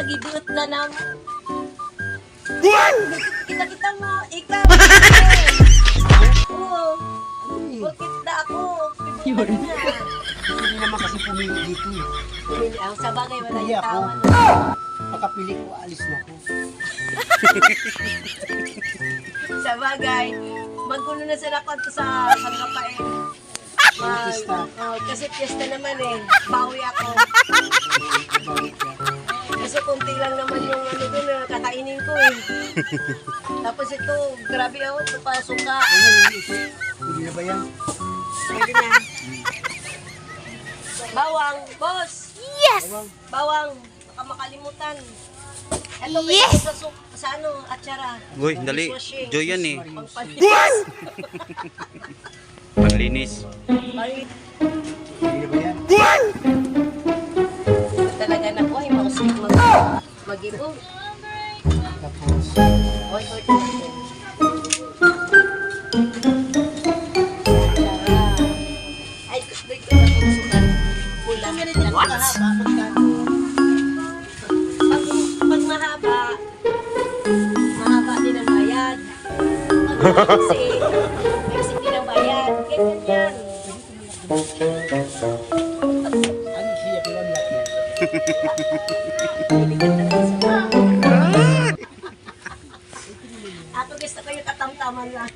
giduot na nam. Kita mo, ikaw. Oo. Bakit na ako? Pibutan na. Hindi naman kasi pumili dito eh. Pumili ang sa bagay, wala Hindi yung ako. tama. Pagkapili ko, alis na ako. Sa bagay, magkulo na sila kwanto sa Sangapain. Pista. Kasi piyesta naman eh. Bawi ako. Bawit ka. Kasi kunti lang naman yung ano doon na kakainin ko eh. Tapos ito, grabe ako, ito pa suka. Ano yun ito? Hindi na ba yan? Pwede na. Bawang, boss! Bawang. Bawang, baka makalimutan. Ito, yes! Sa ano, atsara. Uy, dali. Dishwashing. Joy yan eh. Pangpalinis. Panlinis. Pangit. Hindi na ba yan? Talaga na po, ay mausik mag-ibo. Tapos, Oy, oy, oy. Ay, gusto ko na susukan. Pula. What? Pag mahaba, mahaba din ang bayad. Pag maiksi din ang bayad. Ganyan yan. ano siya? Piwan laki. Ako gusto ko yung katamtaman lang.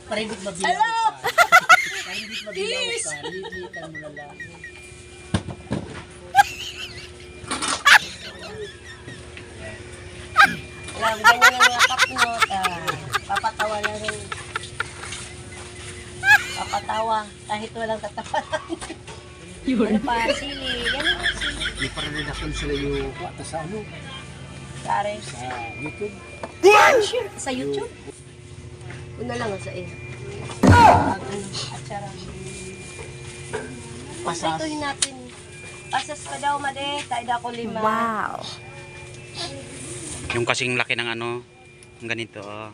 Paribig mabilang Hello! ka. Paribig mabilang ka. Lilitan mo na lang. Alam, ganyan ang mga kapnot. Papatawa na rin. Papatawa. Kahit walang tatawa. Ano pa? Sili. Yan ang sili. Hindi para nadakon sila yung kwata sa ano? Sari. Sa YouTube. Sa YouTube? Una lang sa iyo. At sarang. Pasas. Ituhin natin. Pasas ka daw, Made. Tayo na ako 5. Wow. Yung kasing laki ng ano, ng ganito. Oh.